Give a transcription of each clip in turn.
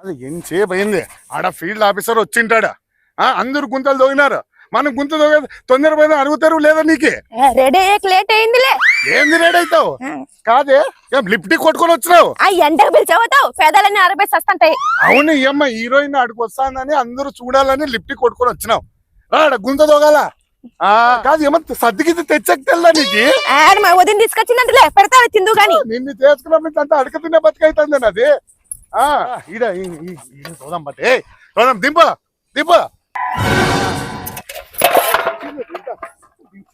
అది ఎంతసేపు అయింది ఆడ ఫీల్డ్ ఆఫీసర్ వచ్చింటాడా అందరు గుంతలు దోగినారు మనం గుంత దోగ తొందర పోయినా అడుగుతారు లేదా నీకే రెడీ లేట్ అయిందిలే ఏంది రెడీ అవుతావు కాదే లిఫ్ట్ కొట్టుకొని వచ్చినావు ఎండకు పిలిచావుతావు పేదలన్నీ ఆరబేసి వస్తుంటాయి అవును ఈ అమ్మ హీరోయిన్ ఆడికి వస్తానని అందరూ చూడాలని లిఫ్ట్ కొట్టుకొని వచ్చినావు ఆడ గుంత దోగాల కాదు ఏమన్నా సర్దికి తెచ్చకెళ్ళా నీకు మా వదిన తీసుకొచ్చిందంటలే పెడతాడు తిందు గాని నిన్ను చేసుకున్నప్పుడు అంతా అడక తిన్న బతికైతుంది అది ఈడ చూద్దాం బట్టి చూద్దాం దింప దింప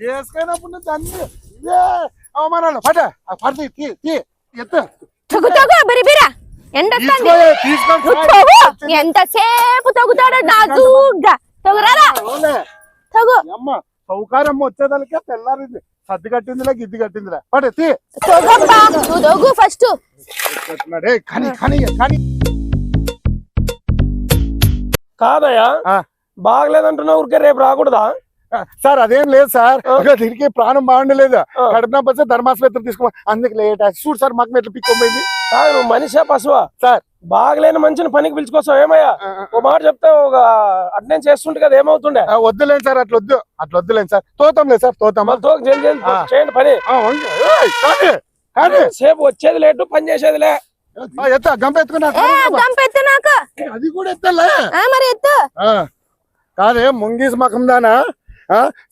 చేసుకున్నప్పుడు దాన్ని ఇవే అవమానాలు పట పడితే ఎత్తు ఎంతసేపు తగ్గుతాడో నాజూగ్గా తగురారా తగు అమ్మ సౌకారం వచ్చేదానికే తెల్లారింది సర్ది కట్టిందిలే గిద్ది కట్టిందిలే పడే నువ్వు తగు ఫస్ట్ కానీ కానీ కానీ కాదయ్యా బాగలేదంటున్నా ఊరికే రేపు రాకూడదా సార్ అదేం లేదు సార్ దీనికి ప్రాణం బాగుండలేదు కడుపునొప్పి వస్తే ధర్మాసుపత్రి తీసుకో అందుకు లేట్ చూడు సార్ మాకు ఎట్లా పిక్కోపోయింది కాదు నువ్వు మనిషా పశువా సార్ బాగలేని మనిషిని పనికి పిలుచుకోసం ఏమయ్యా ఒక మాట చెప్తే ఒక అటెండ్ చేస్తుంటే కదా ఏమవుతుండే వద్దులేండి సార్ అట్లా వద్దులేండి సార్ తోతాం లేదు సార్ తోతాం చేయండి పని సేపు వచ్చేది లేటు పని చేసేదిలే గంప ఎత్తుకున్నాక అది కూడా ఎత్తలే మరి ఎత్తు కాదే ముంగీస్ మకం దానా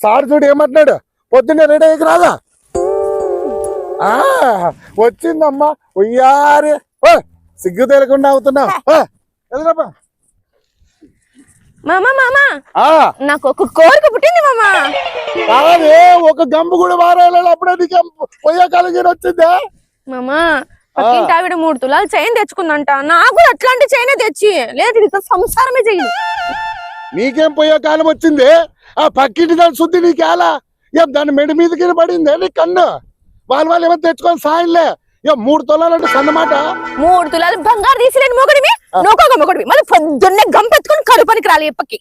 సార్ చూడు ఏమంటున్నాడు పొద్దున్నే రెడీ అయ్యకి రాదా వచ్చిందమ్మా ఉయ్యారి సిగ్గు తేలకుండా అవుతున్నా ఎదురబ్బా మామా మామా నాకు ఒక కోరిక పుట్టింది మామా కాదే ఒక గంపు కూడా వారాలి అప్పుడే నీకు పొయ్యే కాలం వచ్చిందా మామా పక్కింటి ఆవిడ 3 తులాలు చైన్ తెచ్చుకుందంట నాకు అట్లాంటి చైనే తెచ్చి లేదు ఇది సంసారమే చెయ్యి నీకేం పోయే కాలం వచ్చింది ఆ పక్కింటి దాని శుద్ధి నీకేలా ఏం దాని మెడి మీదకి పడిందే నీ కన్ను వాళ్ళు ఏమో తెచ్చుకొని సాయంలే 3 తులాలు అంటే సన్నమాట 3 తులాలు బంగారు తీసిలేని మొగుడివి నోకోగా మొగుడివి మళ్ళీ పొద్దున్నే గంపెత్తుకొని కడుపనికి రాలి ఎప్పకి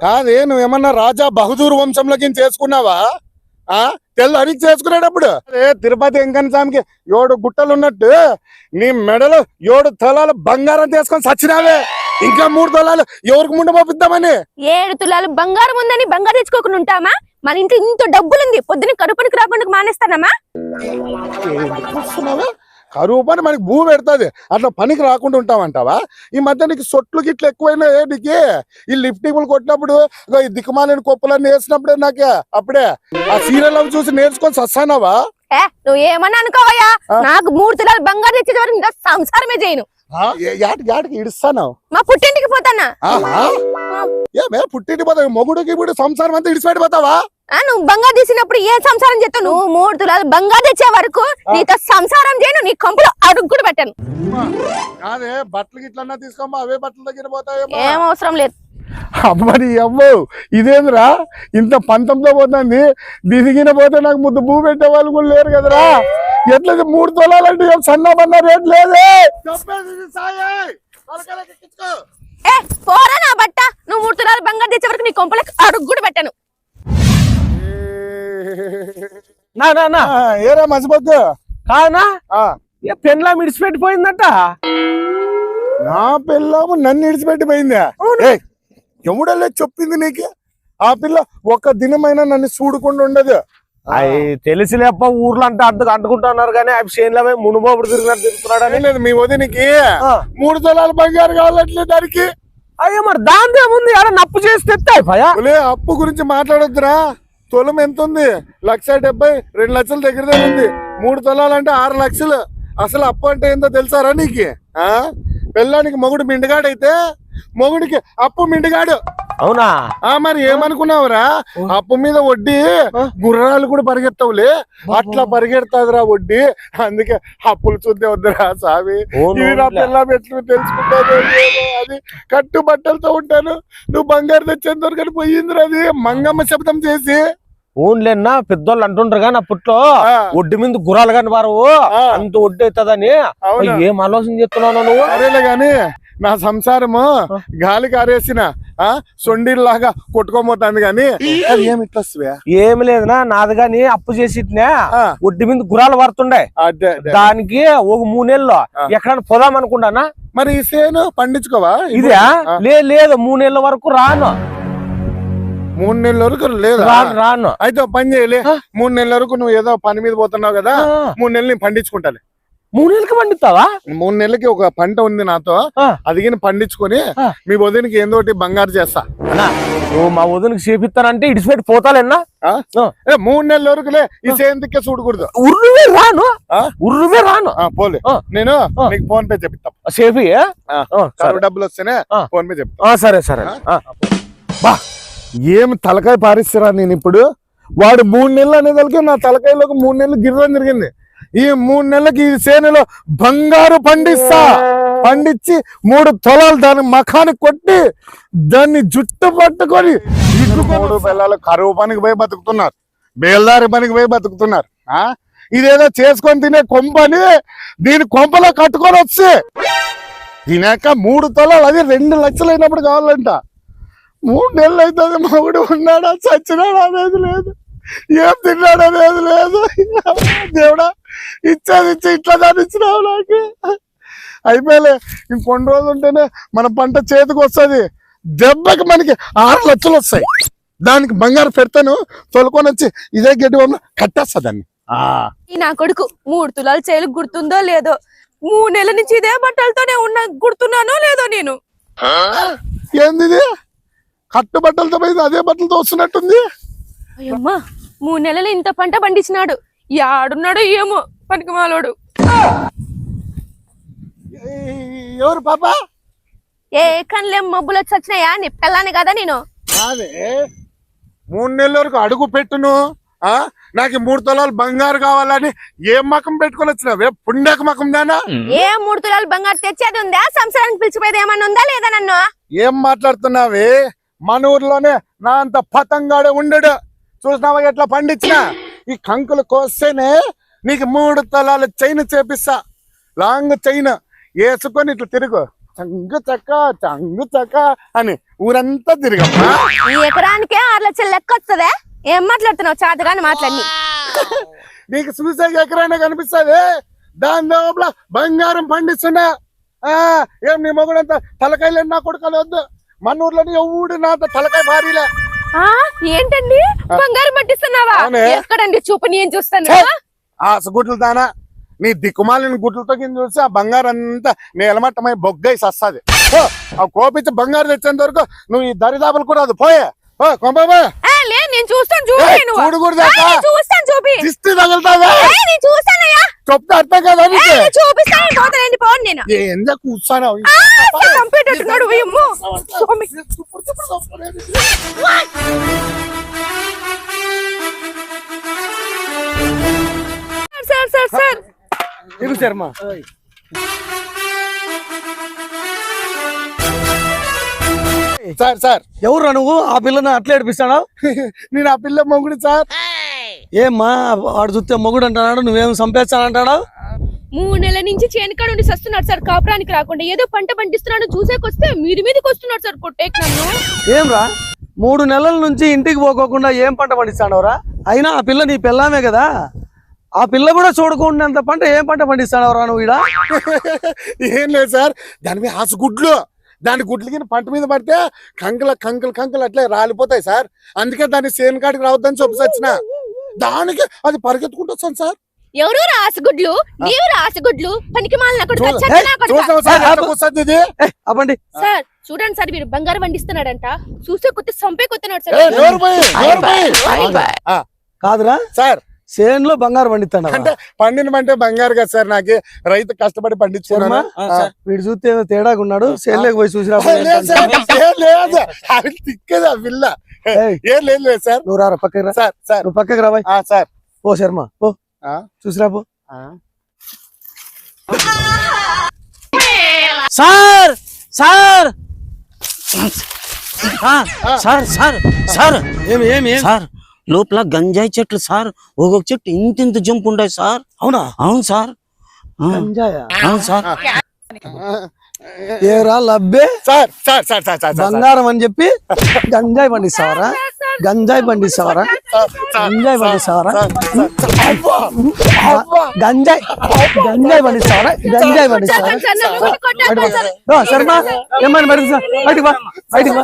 కాదే నువ్వేమన్నా రాజా బహదూర్ వంశంలోకి చేసుకున్నావా తెల్ల అడిగి చేసుకునేటప్పుడు తిరుపతి వెంకన్న స్వామికి 7 గుట్టలు ఉన్నట్టు నీ మెడలో 7 తులాలు బంగారం తీసుకొని సచ్చినావే ఇంకా 3 తులాలు ఎవరికి ముందు పంపిద్దామని 7 తులాలు బంగారం ఉందని బంగారు తెచ్చుకోకుండా ఉంటామా మన ఇంట్లో ఇంత డబ్బులుంది పొద్దున్న కరుపనికి రాకుండా మానేస్తానమ్మా కరువు పని మనకి భూ పెడతాది అట్లా పనికి రాకుండా ఉంటామంటావా ఈ మధ్య నీకు సొట్లు గిట్లు ఎక్కువైనా నీకు ఈ లిఫ్టింగ్లు కొట్టినప్పుడు ఈ దిక్కుమాలని కొప్పులన్నీ వేసినప్పుడే నాకు అప్పుడే ఆ సీరియల్ అవి చూసి నేర్చుకొని సస్తానావా నువ్వు ఏమన్నా అనుకోవయ్యా నాకు 3 తులాలు బంగారు తెచ్చే వరకు ఇంకా సంసారమే చేయను యాటికి ఇడుస్తాను మా పుట్టింటికి పోతానా ఏమే పుట్టింటి పోతా మొగుడికి ఇప్పుడు సంసారం అంతా ఇడిచిపెట్టిపోతావా నువ్వు బంగారు తీసినప్పుడు ఏ సంసారం చేస్తావు నువ్వు 3 తులాలు బంగారు తెచ్చే వరకు నీతో సంసారం చేయను నీ కంపులో అడుగు కూడా పెట్టాను అదే బట్టలు గిట్లన్నా తీసుకోమ్మా అవే బట్టల దగ్గర పోతాయేమో ఏం అవసరం లేదు అమ్మని అమ్మో ఇదేంద్రా ఇంత పంతంతో పోతుంది దిగిన పోతే నాకు ముద్దు భూ పెట్టే వాళ్ళు కూడా లేరు కదరా ఎట్లా 3 తులాలంటే సన్న బన్న రేట్ లేదే పోరా నా బట్ట నువ్వు 3 తులాలు బంగారు తెచ్చే వరకు నీ కొంపలకు అడుగు కూడా పెట్టాను ఏరా మసిపోద్దు కాదనా పెన్లా మిడిచిపెట్టిపోయిందట నా పిల్లము నన్ను ఇడిచిపెట్టిపోయిందా ఎవడలే చెప్పింది నీకు ఆ పిల్ల ఒక్క దినమైనా నన్ను చూడకుండా ఉండదు అవి తెలిసిలేప్ప ఊర్లో అంటే అంటుకుంటున్నారు కానీ అవి చేనులమే మునుబోపుడు తిరుగుతున్నాడని లేదు మీ వదినికి 3 తులాలు బంగారు కావాలట్లేదు దానికి అయ్యో మరి దాని ఏముంది ఆడ నప్పు చేసి తెత్తాయి అప్పు గురించి మాట్లాడొద్దురా తులం ఎంత ఉంది 1,70,000 2 లక్షల దగ్గర ఉంది 3 తులాలు అంటే 6 లక్షలు అసలు అప్పు అంటే ఏందో తెలుసారా నీకు పెళ్ళానికి మొగుడు మిండిగాడైతే మొగుడికి అప్పు మిండిగాడు అవునా మరి ఏమనుకున్నావురా అప్పు మీద వడ్డీ గుర్రాలు కూడా పరిగెత్తవులే అట్లా పరిగెడతాదిరా వడ్డీ అందుకే అప్పులు చూద్దే వద్దురా సామి నా పిల్ల ఎట్లు తెలుసుకుంటాను అది కట్టు బట్టలతో ఉంటాను నువ్వు బంగారు తెచ్చేంత వరకు పోయిందిరా అది మంగమ్మ శబ్దం చేసి ఓన్లేనా పెద్దోళ్ళు అంటుండ్రు కానీ అప్పట్లో ఒడ్డు మీద గుర్రాలు కాని వారు అంత ఒడ్డు అవుతుందని ఏం ఆలోచన చేస్తున్నావు నువ్వు అరేలే గాని నా సంసారము గాలి కారేసిన సొండిలాగా కొట్టుకోబోతుంది కానీ ఏమి లేదునా నాది గాని అప్పు చేసి ఒడ్డు మీద గుర్రాలు పడుతుండే దానికి ఒక 3 నెలలు ఎక్కడైనా పోదాం అనుకుంటానా మరి ఈ సేను పండించుకోవా ఇదే లేదు 3 నెలల వరకు రాను 3 నెలల వరకు లేదా రాను అయితే ఒక పని చేయలే 3 నెలల వరకు నువ్వు ఏదో పని మీద పోతున్నావు కదా 3 నెలలు నేను పండించుకుంటాను 3 నెలలకి పండిస్తావా 3 నెలలకి ఒక పంట ఉంది నాతో అదిగిన పండించుకొని మీ వదినికి ఏందో ఒకటి బంగారు చేస్తా నువ్వు మా వదినకి చేపిస్తానంటే ఇడిచిపెట్టి పోతాలేనా 3 నెలల వరకులే ఈ సేందుకే చూడకూడదు ఉర్రువే రాను పోలే నేను నీకు ఫోన్ పే చెప్తా సేఫీ డబ్బులు వస్తేనే ఫోన్ పే చెప్తా సరే సరే బా ఏం తలకాయ పారిస్తారా నేను ఇప్పుడు వాడు 3 నెలలు అనేదానికి నా తలకాయలోకి 3 నెలలు గిర్రం జరిగింది ఈ 3 నెలలకి ఈ సేనలో బంగారు పండించి 3 తులాలు దాని మఖానికి కొట్టి దాన్ని జుట్టు పట్టుకొని 3 పిల్లలు కరువు పనికి పోయి బతుకుతున్నారు బేల్దారి పనికి పోయి బతుకుతున్నారు ఇదేదో చేసుకొని తినే కొంపని దీని కొంపలో కట్టుకొని వచ్చి తినాక 3 తులాలు అది 2 లక్షలు అయినప్పుడు కావాలంట 3 నెలలు అవుతుంది మగుడు ఉన్నాడా చచ్చినాడా అనేది లేదు ఏం తిన్నాడు అనేది లేదు దేవుడా ఇచ్చేది ఇచ్చి ఇట్లా దానిచ్చినావు నాకు అయిపోయలే ఇంకొన్ని రోజులు ఉంటేనే మన పంట చేతికి వస్తుంది దెబ్బకి మనకి 6 లక్షలు వస్తాయి దానికి బంగారు పెడతాను తొలుకొని వచ్చి ఇదే గడ్డి వల్ల కట్టేస్తా దాన్ని నా కొడుకు 3 తులాలు చేలు గుర్తుందో లేదో 3 నెలల నుంచి ఇదే బట్టలతోనే గుర్తున్నానో లేదో నేను ఏంది కట్టు బట్టలతో పోయింది అదే బట్టలతో వస్తున్నట్టుంది అయ్యమ్మా 3 నెలలు ఇంత పంట పండించినాడు యాడున్నాడు ఏమో పనికి మాలోడు ఎవరు పాప ఏ కన్లేం మబ్బులు వచ్చి వచ్చినాయా నీ పిల్లాని కదా నేను అదే 3 నెలల వరకు అడుగు పెట్టును నాకు 3 తులాలు బంగారు కావాలని ఏం మకం పెట్టుకొని వచ్చినావే పుండక మకం దానా ఏ 3 తులాలు బంగారు తెచ్చేది ఉందా సంసారానికి పిలిచిపోయేది ఏమన్నా ఉందా లేదా నన్ను ఏం మాట్లాడుతున్నావే మన ఊర్లోనే నా అంత పతంగాడే ఉండడు చూసినావా ఎట్లా పండించిన ఈ కంకులు కోస్తేనే నీకు 3 తులాల చైన్ చేపిస్తా లాంగ్ చైన్ వేసుకొని ఇట్లా తిరుగు చంగు చక్క అని ఊరంతా తిరిగమ్మా ఈ ఎకరానికే 6 లక్షలు లెక్క వస్తుందే ఏం మాట్లాడుతున్నావు చాతగాని మాట్లాడి నీకు చూసే ఎకరానే కనిపిస్తుంది దాని లోపల బంగారం పండిస్తున్నా ఏం నీ మొగుడంతా తలకాయలు నా కొడుకలు వద్దు మన ఊర్లోని ఎవడు నా తలకాయ భారీలే ఏంటండి బంగారం పట్టిస్తున్నావా ఎక్కడండి చూపు నేను చూస్తాను గుడ్లు దానా నీ దిక్కుమాలిన గుడ్లతో కింద చూసి ఆ బంగారం అంతా నేలమట్టమై బొగ్గై సస్తాది ఆ కోపించి బంగారం తెచ్చేంత వరకు నువ్వు ఈ దరిదాపులు కూడా అది పోయే కొంపా నేను చూస్తాను చూడకూడదు దిష్టి తగులుతావా చెప్తే అర్థం కదా ఎంత కూర్చాను శర్మ సార్ ఎవరు నువ్వు ఆ పిల్లని అట్లా ఏడిపిస్తాడా నేను ఆ పిల్ల మొగుడు సార్ ఏమ్మా వాడు చూస్తే మొగుడు అంటున్నాడు నువ్వేం సంపేస్తానంటాడా 3 నెలల నుంచి చేనుకాడ ఉండి సస్తున్నాడు సార్ కాపురానికి రాకుండా ఏదో పంట పండిస్తున్నాడు చూసేకొస్తే మీదికి వస్తున్నాడు సార్ కొట్టేకి నన్ను ఏమ్రా 3 నెలల నుంచి ఇంటికి పోకోకుండా ఏం పంట పండిస్తాడవరా అయినా ఆ పిల్ల నీ పిల్లమే కదా ఆ పిల్ల కూడా చూడకుండా పంట ఏం పంట పండిస్తాడవరా నువ్వు ఈడ ఏం లేదు సార్ దాని మీద ఆశ గుడ్లు దాని గుడ్లకి పంట మీద పడితే కంకులు అట్లే రాలిపోతాయి సార్ అందుకే దాన్ని సేను కాడికి రావద్దని చెప్పొచ్చిన దానికి అది పరిగెత్తుకుంటూ వస్తాను సార్ ఎవరు రాసగుడ్లు నీవు రాసగుడ్లు పనికి మాలిన అవ్వండి సార్ చూడండి సార్ మీరు బంగారం పండిస్తున్నాడంట చూసే కొత్త సంపే కొత్తనాడు సార్ కాదురా సార్ చేనులో బంగారు పండిస్తాడు అంటే పండినమంటే బంగారు కదా సార్ నాకు రైతు కష్టపడి పండించుకున్నా వీడు చూస్తే తేడాగా ఉన్నాడు చేనులోకి పోయి చూసిరా తిక్కదా పిల్ల ఏం లేదు సార్ నువ్వు రారా పక్కకి రా సార్ సార్ నువ్వు పక్కకి రాబాయ్ సార్ ఓ శర్మ ఓ చూసిరా పో sir sir sir sir sir ఏమి ఏమి సార్ లోపల గంజాయి చెట్లు సార్ ఒక్కొక్క చెట్టు ఇంత జంపు ఉంటాయి సార్ అవునా అవును సార్ గంజాయా అవును సార్ ఏరా లబ్బే సార్ సార్ సార్ సార్ బంగారం అని చెప్పి గంజాయి పండిస్తావరా గంజాయి పండిస్తావరా? గంజాయి పండిస్తావరా? గంజాయి పండిస్తావరా? గంజాయి పండిస్తావరా? శర్మ ఏమని పండిస్తా? బయటికి బా, బయటికి బా.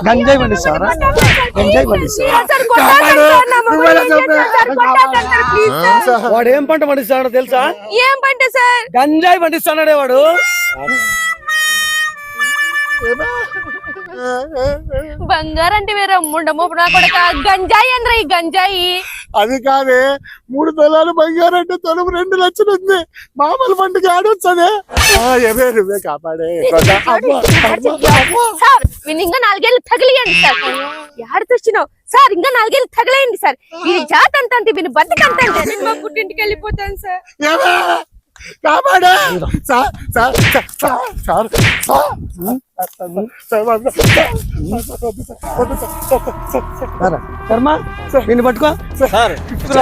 గంజాయి పండిస్తావరా? గంజాయి పండిస్తావరా? వాడు ఏం పంట పండిస్తాడో తెలుసా? ఏం పంట సార్? గంజాయి పండిస్తాడే వాడు. బంగారంటే వేరే ముండమోపు నా కొడక. గంజాయి అంద్ర ఈ గంజాయి. అది కాదే 3 తులాలు బంగారం అంటే తొలుపు 2 లక్షలు ఉంది. మామూలు పండుగ ఆడొచ్చదే. నువ్వే కాపాడే. సార్ వీళ్ళు ఇంకా 4 ఏళ్ళు తగిలియండి సార్. యాడ తెచ్చినావు సార్? ఇంకా 4 ఏళ్ళు తగిలేయండి సార్. వీడి జాత అంత వీని బతికంత నేను మా పుట్టింటికి వెళ్ళిపోతాను సార్. కాపాడే సార్. సార్ సార్ శర్మ వీడిని పట్టుకో. సార్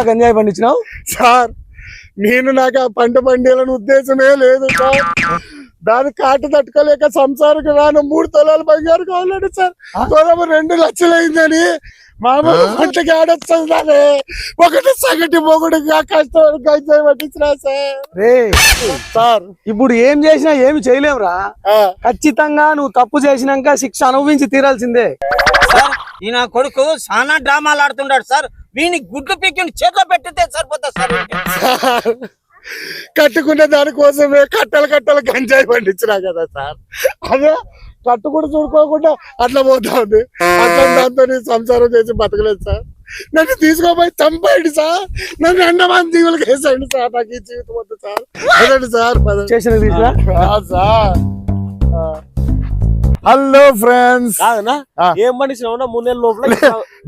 గంజాయి పండించినావు సార్. నేను నాకు ఆ పంట పండియాలని ఉద్దేశమే లేదు సార్. దాని కాటు తట్టుకోలేక సంసారకు రాను 3 తులాలు బంగారు కావాలండి సార్. తులం 2 లక్షలు అయిందని మామూలు పంటకి ఆడొస్తుంది దాన్ని. ఒకటి సగటి మొగుడుగా కష్టం గంజాయి పట్టించినా సార్. రే సార్ ఇప్పుడు ఏం చేసినా ఏమి చేయలేవురా. ఖచ్చితంగా నువ్వు తప్పు చేసినాక శిక్ష అనుభవించి తీరాల్సిందే. సార్ ఈ నా కొడుకు చాలా డ్రామాలు ఆడుతున్నాడు సార్. వీని గుడ్లు పీకి చేతిలో పెట్టితే సరిపోతా సార్. కట్టుకున్న దానికోసమే కట్టలు గంజాయి పండించినా కదా సార్. అదే కట్టు కూడా చూడుకోకుండా అట్లా పోతా ఉంది. అట్లా దాంతో నేను సంసారం చేసి బతకలేదు సార్. నన్ను తీసుకోపోయి చంపేయండి సార్. నన్ను అండమాన్ దీవులకు వేసేయండి సార్. నాకు ఈ జీవితం వద్దు సార్. పదండి సార్. Sir hello friends. కాదనా ఏం పండించినావు? 3 నెలల లోపల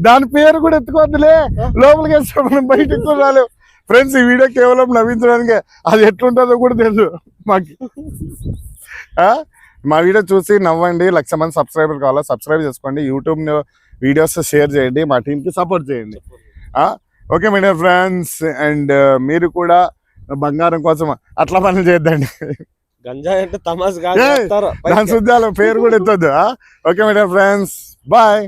దాని పేరు కూడా ఎత్తుకోవద్దులే. లోపలికి వేస్తే మనం బయటకు కూడా రాలేవు. ఫ్రెండ్స్ ఈ వీడియో కేవలం నవ్వించడానికి. అది ఎట్లుంటుందో కూడా తెలుసు మాకు. మా వీడియో చూసి నవ్వండి. 1,00,000 మంది సబ్స్క్రైబర్ కావాలా? సబ్స్క్రైబ్ చేసుకోండి. యూట్యూబ్ వీడియోస్ షేర్ చేయండి. మా టీంకి సపోర్ట్ చేయండి. Okay my dear friends. And మీరు కూడా బంగారం కోసం అట్లా పనులు చేద్దండి. గంజాయి అంటే తమాస్ దాని శుద్ధాల పేరు కూడా ఎత్తొద్దు. Okay my dear friends, bye.